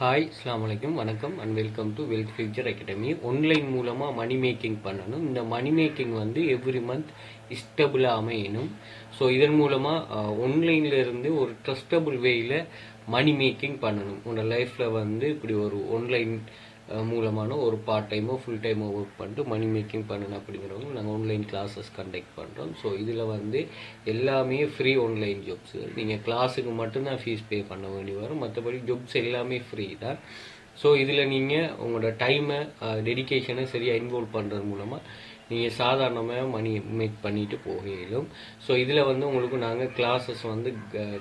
Hi அஸ்ஸலாமு அலைக்கும் வணக்கம் and welcome to wealth future academy. Online மூலமாக மணி மேக்கிங் பண்ணணும். இந்த மணி மேக்கிங் வந்து எவ்ரி மந்த் ஸ்டேபிளாக அமையணும். ஸோ இதன் மூலமாக ஆன்லைனில் இருந்து ஒரு ட்ரஸ்டபுள் வேயில் மணி மேக்கிங் பண்ணணும். உங்களோட லைஃப்பில் வந்து இப்படி ஒரு ஆன்லைன் மூலமான ஒரு பார்ட் டைமோ ஃபுல் டைமோ ஒர்க் பண்ணிட்டு மணி மேக்கிங் பண்ணணும் அப்படிங்கிறவங்க நாங்கள் ஆன்லைன் கிளாஸஸ் கண்டக்ட் பண்ணுறோம். ஸோ இதில் வந்து எல்லாமே ஃப்ரீ ஆன்லைன் ஜாப்ஸ். நீங்கள் கிளாஸுக்கு மட்டும்தான் ஃபீஸ் பே பண்ண வேண்டி வரும், மற்றபடி ஜாப்ஸ் எல்லாமே ஃப்ரீ தான். ஸோ இதில் நீங்கள் உங்களோட டைமை டெடிக்கேஷனை சரியாக இன்வால்வ் பண்ணுறது மூலமாக நீங்கள் சாதாரணமாக மணி மேக் பண்ணிட்டு போக இயலும். ஸோ இதில் வந்து உங்களுக்கு நாங்கள் கிளாஸஸ் வந்து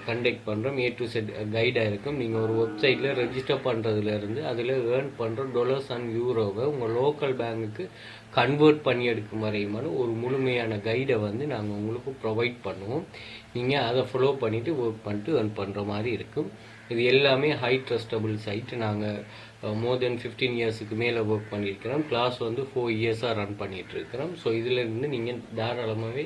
கண்டக்ட் பண்ணுறோம். A to Z கைடாக இருக்கும். நீங்கள் ஒரு வெப்சைட்டில் ரெஜிஸ்டர் பண்ணுறதுலேருந்து அதில் ஏர்ன் பண்ணுற டாலர்ஸ் அண்ட் யூரோவை உங்கள் லோக்கல் பேங்குக்கு கன்வெர்ட் பண்ணி எடுக்கும் வரையுமான ஒரு முழுமையான கைடை வந்து நாங்கள் உங்களுக்கு ப்ரொவைட் பண்ணுவோம். நீங்கள் அதை ஃபாலோ பண்ணிவிட்டு ஒர்க் பண்ணிட்டு ஏர்ன் பண்ணுற மாதிரி இருக்கும். இது எல்லாமே ஹை ட்ரஸ்டபுள் சைட். நாங்கள் மோர் தென் 15 இயர்ஸுக்கு மேலே ஒர்க் பண்ணியிருக்கிறோம். கிளாஸ் வந்து 4 இயர்ஸாக ரன் பண்ணிகிட்டு இருக்கிறோம். ஸோ இதிலேருந்து நீங்கள் தாராளமாகவே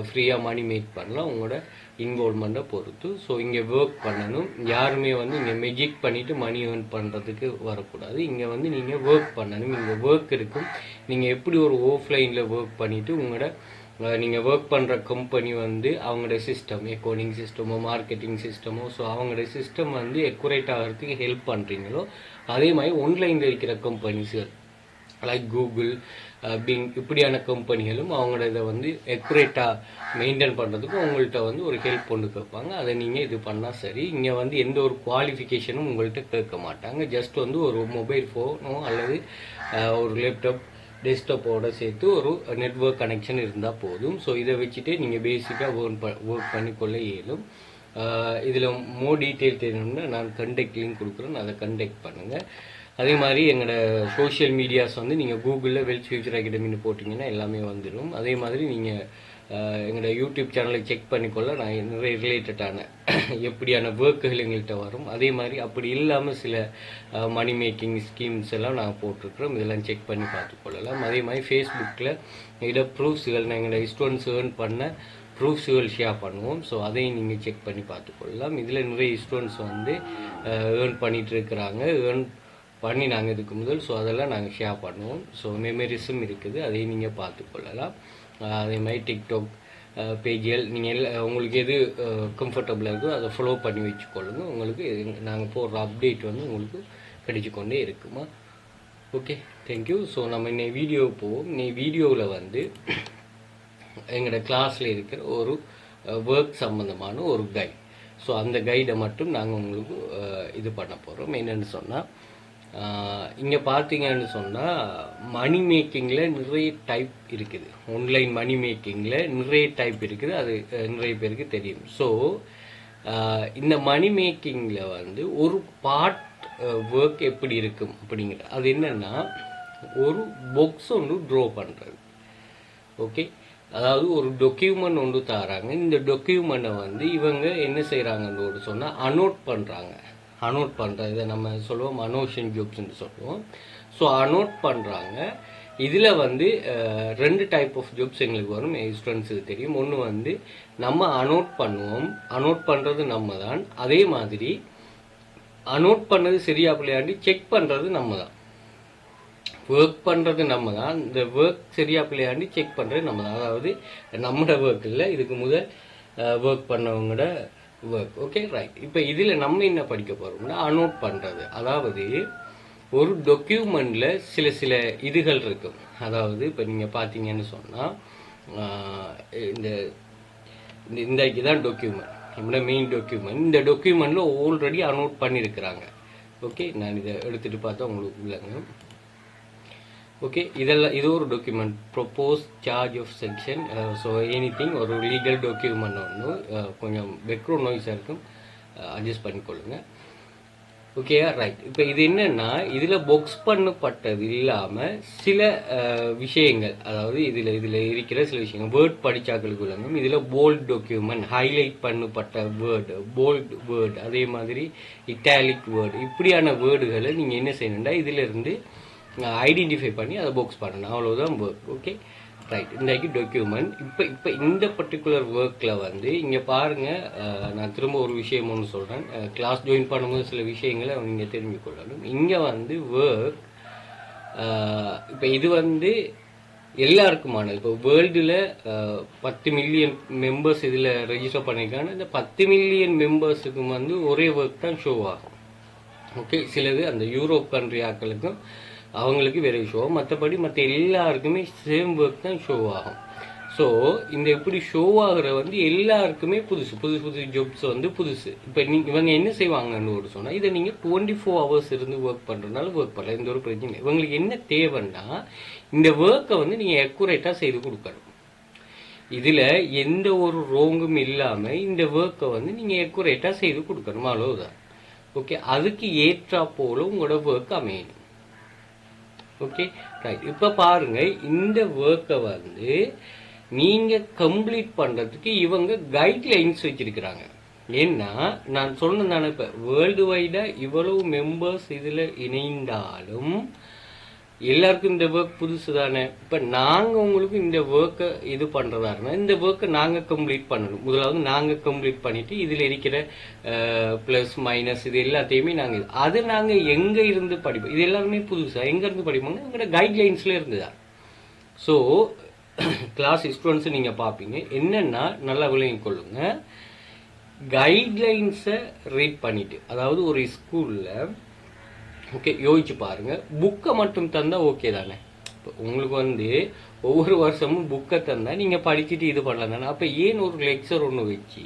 ஃப்ரீயாக மணி மேக் பண்ணலாம், உங்களோட இன்வால்வ்மெண்ட்டை பொறுத்து. ஸோ இங்கே ஒர்க் பண்ணணும். யாருமே வந்து இங்கே மெஜிக் பண்ணிவிட்டு மணி ஏர்ன் பண்ணுறதுக்கு வரக்கூடாது. இங்கே வந்து நீங்கள் ஒர்க் பண்ணணும். இங்கே ஒர்க் இருக்கும். நீங்கள் எப்படி ஒரு ஆஃப்லைனில் ஒர்க் பண்ணிவிட்டு உங்களோட நீங்கள் ஒர்க் பண்ணுற கம்பெனி வந்து அவங்களோட சிஸ்டம், அக்கௌண்டிங் சிஸ்டமோ மார்க்கெட்டிங் சிஸ்டமோ, ஸோ அவங்களோட சிஸ்டம் வந்து அக்யூரேட் ஆகிறதுக்கு ஹெல்ப் பண்ணுறீங்களோ அதே மாதிரி ஆன்லைனில் இருக்கிற கம்பெனிஸுகள் லைக் கூகுள், பிங் இப்படியான கம்பெனிகளும் அவங்களோட இதை வந்து அக்யூரேட்டாக மெயின்டைன் பண்ணுறதுக்கு உங்கள்கிட்ட வந்து ஒரு ஹெல்ப் கொண்டு கேட்பாங்க. அதை நீங்கள் இது பண்ணால் சரி. இங்கே வந்து எந்த ஒரு குவாலிஃபிகேஷனும் உங்கள்கிட்ட கேட்க மாட்டாங்க. ஜஸ்ட் வந்து ஒரு மொபைல் ஃபோனோ அல்லது ஒரு லேப்டாப் டெஸ்க்டாப்போட சேர்த்து ஒரு நெட்வொர்க் கனெக்ஷன் இருந்தால் போதும். ஸோ இதை வச்சுட்டு நீங்கள் பேசிக்காக ஒர்க் பண்ணிக்கொள்ள இயலும். இதில் மோர் டீட்டெயில் தெரியணும்னா நான் கண்டெக்ட் லிங்க் கொடுக்குறேன், அதை கண்டெக்ட் பண்ணுங்கள். அதே மாதிரி எங்களோட சோஷியல் மீடியாஸ் வந்து நீங்கள் கூகுளில் வெல்த் ஃபியூச்சர் அகாடமின்னு போட்டிங்கன்னா எல்லாமே வந்துடும். அதே மாதிரி நீங்கள் எங்களோட யூடியூப் சேனலை செக் பண்ணிக்கொள்ள நான் நிறைய ரிலேட்டடான எப்படியான ஒர்க்குகள் எங்கள்கிட்ட வரும். அதே மாதிரி அப்படி இல்லாமல் சில மணி மேக்கிங் ஸ்கீம்ஸ் எல்லாம் நாங்கள் போட்டிருக்கிறோம். இதெல்லாம் செக் பண்ணி பார்த்துக்கொள்ளலாம். அதே மாதிரி ஃபேஸ்புக்கில் இதை ப்ரூஃப்ஸுகள் நான் எங்களோட ஸ்டூடெண்ட்ஸ் ஏர்ன் பண்ண ப்ரூஃப்ஸுகள் ஷேர் பண்ணுவோம். ஸோ அதையும் நீங்கள் செக் பண்ணி பார்த்துக்கொள்ளலாம். இதில் நிறைய ஸ்டூடெண்ட்ஸ் வந்து ஏர்ன் பண்ணிகிட்டு இருக்கிறாங்க, ஏர்ன் பண்ணி நாங்கள் இதுக்கு முதல். ஸோ அதெல்லாம் நாங்கள் ஷேர் பண்ணுவோம். ஸோ மெமரிஸும் இருக்குது, அதையும் நீங்கள் பார்த்துக்கொள்ளலாம். அதே மாதிரி டிக்டாக் பேஜ்கள் நீங்கள் உங்களுக்கு எது கம்ஃபர்டபுளாக இருக்கோ அதை ஃபாலோ பண்ணி வச்சுக்கொள்ளுங்க. உங்களுக்கு நாங்கள் போடுற அப்டேட் வந்து உங்களுக்கு கிடைச்சிக்கொண்டே இருக்குமா. Okay, thank you. ஸோ நம்ம இன்னைக்கு வீடியோ போவோம். இன்னைக்கு வீடியோவில் வந்து எங்களோட கிளாஸில் இருக்கிற ஒரு ஒர்க் சம்மந்தமான ஒரு கைட். ஸோ அந்த கைடை மட்டும் நாங்கள் உங்களுக்கு இது பண்ண போகிறோம். என்னென்னு சொன்னால், இங்கே பார்த்தீங்கன்னு சொன்னால் மணி மேக்கிங்கில் நிறைய டைப் இருக்குது. ஆன்லைன் மணி மேக்கிங்கில் நிறைய டைப் இருக்குது, அது நிறைய பேருக்கு தெரியும். ஸோ இந்த மணி மேக்கிங்கில் வந்து ஒரு பார்ட் ஒர்க் எப்படி இருக்கும் அப்படிங்கிற அது என்னென்னா, ஒரு பாக்ஸ் ஒன்று ட்ரா பண்ணுறது. ஓகே, அதாவது ஒரு டொக்யூமெண்ட் ஒன்று தராங்க. இந்த டொக்யூமெண்ட்டை வந்து இவங்க என்ன செய்கிறாங்கன்னு சொன்னால் அனோட் பண்ணுறாங்க. அனோட் பண்ணுறது இதை நம்ம சொல்லுவோம் அனோஷன் ஜாப்ஸ்ன்னு சொல்லுவோம். ஸோ அனோட் பண்ணுறாங்க. இதில் வந்து 2 டைப் ஆஃப் ஜாப்ஸ் எங்களுக்கு வரும், ஸ்டூடெண்ட்ஸுக்கு தெரியும். ஒன்று வந்து நம்ம அனோட் பண்ணுவோம், அனோட் பண்ணுறது நம்ம தான். அதே மாதிரி அனோட் பண்ணது சரியா பிள்ளையாண்டி செக் பண்ணுறது நம்ம தான். ஒர்க் பண்ணுறது நம்ம தான், இந்த ஒர்க் சரியா பிள்ளையாண்டி செக் பண்ணுறது நம்ம தான். அதாவது நம்மளோட ஒர்க் இல்லை, இதுக்கு முதல் ஒர்க் பண்ணவங்களோட ஒர்க். Okay, right. இப்போ இதில் நம்ம என்ன படிக்க போகிறோம்னா அனோட் பண்ணுறது. அதாவது ஒரு டொக்யூமெண்ட்டில் சில இதுகள் இருக்கும். அதாவது இப்போ நீங்கள் பார்த்தீங்கன்னு சொன்னால் இந்த இந்த இதுதான் டொக்யூமெண்ட், நம்மளோட மெயின் டொக்யூமெண்ட். இந்த டொக்யூமெண்ட்டில் ஆல்ரெடி அனோட் பண்ணியிருக்கிறாங்க. ஓகே, நான் இதை எடுத்துகிட்டு பார்த்தா உங்களுக்கு இல்லைங்க. ஓகே, இதெல்லாம் இது ஒரு document, propose charge of section. So anything ஒரு லீகல் டாக்குமெண்ட் ஒன்று. கொஞ்சம் பேக்ரவுண்ட் நாய்ஸாக இருக்கும், அட்ஜஸ்ட் பண்ணிக்கொள்ளுங்க. Okay, right. இப்போ இது என்னென்னா, இதில் பாக்ஸ் பண்ணப்பட்டது இல்லாமல் சில விஷயங்கள், அதாவது இதில் இருக்கிற சில விஷயங்கள் வேர்ட் படித்தாக்களுக்கு உள்ளங்க. இதில் போல்ட் டாக்குமெண்ட், ஹைலைட் பண்ணப்பட்ட வேர்டு, போல்ட் வேர்டு, அதே மாதிரி இட்டாலிக் வேர்டு, இப்படியான வேர்டுகளை நீங்கள் என்ன செய்யணும்னா இதிலிருந்து ஐடென்டிஃபை பண்ணி அதை பாக்ஸ் பண்ணணும். அவ்வளோதான் ஒர்க். ஓகே, ரைட், இன்றைக்கு டாக்குமெண்ட். இப்போ இந்த பர்டிகுலர் ஒர்க்கில் வந்து இங்கே பாருங்கள், நான் திரும்ப ஒரு விஷயம் ஒன்று சொல்கிறேன். கிளாஸ் ஜாயின் பண்ணும்போது சில விஷயங்களை நீங்கள் தெரிஞ்சுக்கொள்ளணும். இங்கே வந்து ஒர்க், இப்போ இது வந்து எல்லாருக்குமானது. இப்போ வேர்ல்டில் 10 மில்லியன் மெம்பர்ஸ் இதில் ரெஜிஸ்டர் பண்ணியிருக்காங்க. இந்த 10 மில்லியன் மெம்பர்ஸுக்கு வந்து ஒரே ஒர்க் தான் ஷோ ஆகும். ஓகே, சிலது அந்த யூரோப் கண்ட்ரி ஆக்களுக்கும் அவங்களுக்கு வேற ஷோ ஆகும். மற்றபடி மற்ற எல்லாருக்குமே சேம் ஒர்க் தான் ஷோ ஆகும். ஸோ இந்த இப்படி ஷோ ஆகுற வந்து எல்லாருக்குமே புதுசு புது ஜாப்ஸ் வந்து புதுசு. இப்போ இவங்க என்ன செய்வாங்கன்னு ஒரு சொன்னால், இதை நீங்கள் 24 hours இருந்து ஒர்க் பண்ணுறதுனால ஒர்க் பண்ணலாம், எந்த ஒரு பிரச்சனை. இவங்களுக்கு என்ன தேவைன்னா, இந்த ஒர்க்கை வந்து நீங்கள் அக்யூரேட்டாக செய்து கொடுக்கணும். இதில் எந்த ஒரு ரோங்கும் இல்லாமல் இந்த ஒர்க்கை வந்து நீங்கள் அக்யூரேட்டாக செய்து கொடுக்கணும், அவ்வளோதான். ஓகே, அதுக்கு ஏற்றா போல உங்களோட ஒர்க் அமையணும். Okay right. இப்போ பாருங்க, இந்த ஒர்க்கை வந்து நீங்க கம்ப்ளீட் பண்றதுக்கு இவங்க கைட்லைன்ஸ் வச்சிருக்கிறாங்க. ஏன்னா நான் சொன்னேன், இப்ப வேர்ல்டு வைடா இவ்வளவு மெம்பர்ஸ் இதுல இணைந்தாலும் எல்லாருக்கும் இந்த ஒர்க் புதுசு தானே. இப்ப நாங்க உங்களுக்கு இந்த ஒர்க்கை இது பண்றதா இருந்தா இந்த ஒர்க்கை நாங்க கம்ப்ளீட் பண்ணணும். முதலாவது நாங்க கம்ப்ளீட் பண்ணிட்டு இதுல இருக்கிற பிளஸ் மைனஸ் இது எல்லாத்தையுமே நாங்க எங்க இருந்து படிப்போம். இது எல்லாருமே புதுசா எங்க இருந்து படிப்போம்னா எங்களோட கைட்லைன்ஸ்ல இருந்துதான். ஸோ கிளாஸ் ஸ்டூடெண்ட்ஸ் நீங்க பாப்பீங்க, என்னன்னா நல்லா விளங்கிக் கொள்ளுங்க. கைட்லைன்ஸை ரீட் பண்ணிட்டு, அதாவது ஒரு ஸ்கூல்ல ஓகே யோசிச்சு பாருங்க, புக்கை மட்டும் தந்தா ஓகே தானே. உங்களுக்கு வந்து ஒவ்வொரு வருஷமும் புக்கை தந்தா நீங்க படிச்சுட்டு இது பண்ணலாம் தானே. அப்ப ஏன் ஒரு லெக்சர் ஒன்று வச்சு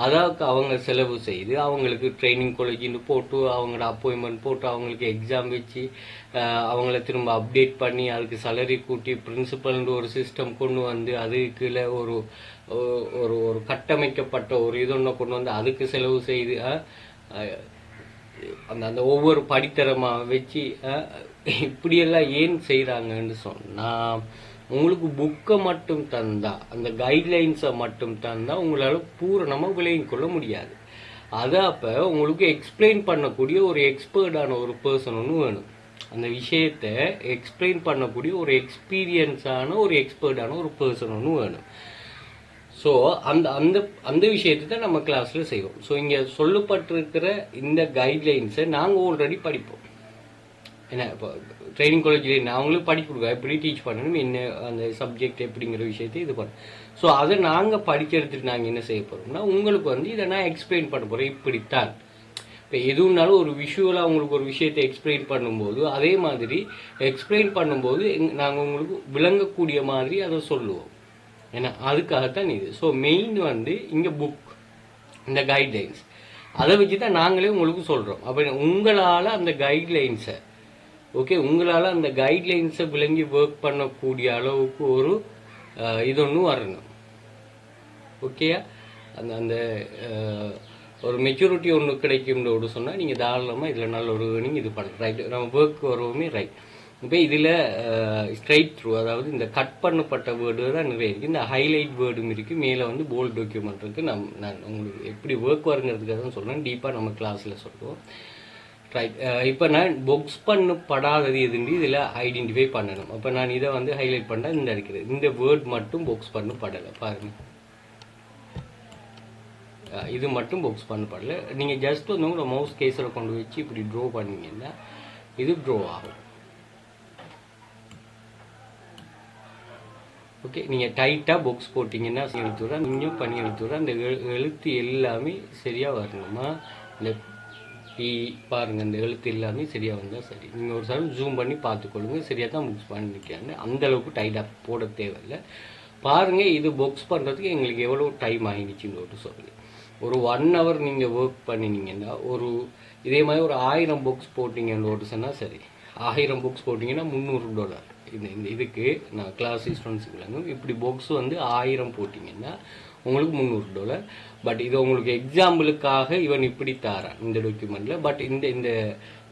அதாவது அவங்க செலவு செய்து அவங்களுக்கு ட்ரைனிங் காலேஜின்னு போட்டு அவங்களோட அப்பாயின்மெண்ட் போட்டு அவங்களுக்கு எக்ஸாம் வச்சு அவங்கள திரும்ப அப்டேட் பண்ணி அதுக்கு சேலரி கூட்டி பிரின்சிபல்ன்ற ஒரு சிஸ்டம் கொண்டு வந்து அதுக்குள்ள ஒரு ஒரு ஒரு கட்டமைக்கப்பட்ட ஒரு இது ஒன்று கொண்டு வந்து அதுக்கு செலவு செய்து அந்த அந்த ஒவ்வொரு படித்தரமா வச்சு இப்படியெல்லாம் ஏன் செய்யறாங்கன்னு சொன்னா, உங்களுக்கு புக்கை மட்டும் தந்தா அந்த கைட்லைன்ஸை மட்டும் தந்தா உங்களால பூரணமா விளங்கிக் கொள்ள முடியாது. அதை அப்ப உங்களுக்கு எக்ஸ்பிளைன் பண்ணக்கூடிய ஒரு எக்ஸ்பர்டான ஒரு பர்சன் ஒன்று வேணும். அந்த விஷயத்தை எக்ஸ்பிளைன் பண்ணக்கூடிய ஒரு எக்ஸ்பீரியன்ஸான ஒரு எக்ஸ்பர்டான ஒரு பர்சன் ஒன்று வேணும். ஸோ அந்த அந்த அந்த விஷயத்தை தான் நம்ம கிளாஸ்ல செய்வோம். ஸோ இங்க சொல்லப்பட்டிருக்கிற இந்த கைட்லைன்ஸை நாங்கள் ஆல்ரெடி படிப்போம். என்ன இப்போ ட்ரைனிங் காலேஜில் அவங்களுக்கு படிக்க கொடுக்க எப்படி டீச் பண்ணணும், என்ன அந்த சப்ஜெக்ட் எப்படிங்கிற விஷயத்தை இது பண்ணணும். ஸோ அதை நாங்கள் படிக்க எடுத்துட்டு நாங்கள் என்ன செய்ய போறோம்னா, உங்களுக்கு வந்து இதை நான் எக்ஸ்பிளைன் பண்ண போறேன். இப்படித்தான் இப்போ எதுனாலும் ஒரு விஷுவலாக உங்களுக்கு ஒரு விஷயத்தை எக்ஸ்பிளைன் பண்ணும்போது அதே மாதிரி எக்ஸ்பிளைன் பண்ணும்போது நாங்கள் உங்களுக்கு விளங்கக்கூடிய மாதிரி அதை சொல்லுவோம். ஏன்னா அதுக்காகத்தான் இது. ஸோ மெயின் வந்து இங்கே புக், இந்த கைட்லைன்ஸ் அதை வச்சு தான் நாங்களே உங்களுக்கு சொல்கிறோம். அப்போ உங்களால் அந்த கைட்லைன்ஸை உங்களால் அந்த கைட்லைன்ஸை விளங்கி ஒர்க் பண்ணக்கூடிய அளவுக்கு ஒரு இது ஒன்று வரணும். ஓகேயா, அந்த அந்த ஒரு மெச்சூரிட்டி ஒன்று கிடைக்கும்னு சொன்னால் நீங்கள் தாராளமாக இதில் நல்ல ஒரு ஏர்னிங் இது பண்ணலாம். ரைட், நம்ம ஒர்க் வருவோமே. ரைட், இப்போ இதில் ஸ்ட்ரைட் த்ரூ, அதாவது இந்த கட் பண்ணப்பட்ட வேர்டு தான் நிறைய இருக்குது. இந்த ஹைலைட் வேர்டும் இருக்குது, மேலே வந்து போல்ட் டாக்குமெண்ட் இருக்குது. நான் உங்களுக்கு எப்படி ஒர்க் வருங்கிறதுக்காக தான் சொல்கிறேன், டீப்பாக நம்ம கிளாஸில் சொல்லுவோம். ரைட், இப்போ நான் பாக்ஸ் பண்ணப்படாதது எதுன்னு இதில் ஐடென்டிஃபை பண்ணணும். அப்போ நான் இதை வந்து ஹைலைட் பண்ணால் இந்த இருக்கிறது, இந்த வேர்ட் மட்டும் பாக்ஸ் பண்ணப்படலை. பாருங்கள், இது மட்டும் பாக்ஸ் பண்ணப்படலை. நீங்கள் ஜஸ்ட் வந்து உங்களோட மவுஸ் கேஸில் கொண்டு வச்சு இப்படி ட்ரா பண்ணீங்கன்னா இது ட்ரா ஆகும். ஓகே, நீங்கள் டைட்டாக பாக்ஸ் போட்டிங்கன்னா எழுத்துறேன், நீங்கள் பண்ணி எழுத்துறேன். அந்த எழுத்து எல்லாமே சரியாக வரணுமா, இந்த பி பாருங்கள், அந்த எழுத்து எல்லாமே சரியாக வந்தால் சரி. நீங்கள் ஒரு சார் ஜூம் பண்ணி பார்த்துக்கொள்ளுங்க, சரியாக தான் பாக்ஸ் பண்ணிக்கிறாங்க. அந்தளவுக்கு டைட்டாக போட தேவையில்லை. பாருங்கள், இது பாக்ஸ் பண்ணுறதுக்கு எங்களுக்கு எவ்வளோ டைம் ஆகிடுச்சுன்னு சொல்லுங்கள். ஒரு 1 hour நீங்கள் ஒர்க் பண்ணினீங்கன்னா ஒரு இதே மாதிரி ஒரு 1000 பாக்ஸ் போட்டிங்கன்னு சொன்னால் சரி. 1000 பாக்ஸ் போட்டிங்கன்னா $300. இந்த இதுக்கு நான் கிளாஸ் ஸ்டூடெண்ட்ஸுக்கு இப்படி பாக்ஸ் வந்து 1000 போட்டிங்கன்னா உங்களுக்கு $300. பட் இது உங்களுக்கு எக்ஸாம்பிளுக்காக இவன் இப்படி தாரான் இந்த டாக்குமெண்ட்ல. பட் இந்த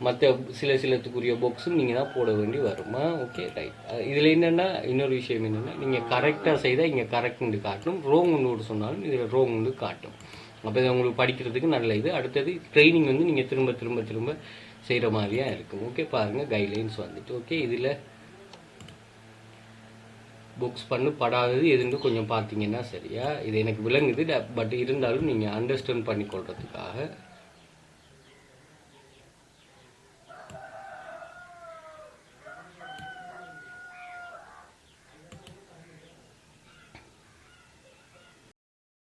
மற்ற சிலத்துக்குரிய பாக்ஸும் நீங்கள் தான் போட வேண்டி வருமா. Okay right. இதில் என்னென்னா இன்னொரு விஷயம் என்னென்னா, நீங்கள் கரெக்டாக செய்தால் இங்கே கரெக்ட்னு காட்டும், ரோங் ஒன்று சொன்னாலும் இதில் ரோங் ஒன்று காட்டும். அப்போ இதை உங்களுக்கு படிக்கிறதுக்கு நல்ல இது. அடுத்தது ட்ரைனிங் வந்து நீங்கள் திரும்ப திரும்ப திரும்ப செய்கிற மாதிரியாக இருக்கும். ஓகே, பாருங்கள் கைட்லைன்ஸ் வந்துட்டு. ஓகே, இதில் புக்ஸ் பண்ணப்படாதது எதுன்னு கொஞ்சம் பார்த்தீங்கன்னா சரியா. இது எனக்கு விளங்குது, பட் இருந்தாலும் நீங்கள் அண்டர்ஸ்டாண்ட் பண்ணிக்கொள்றதுக்காக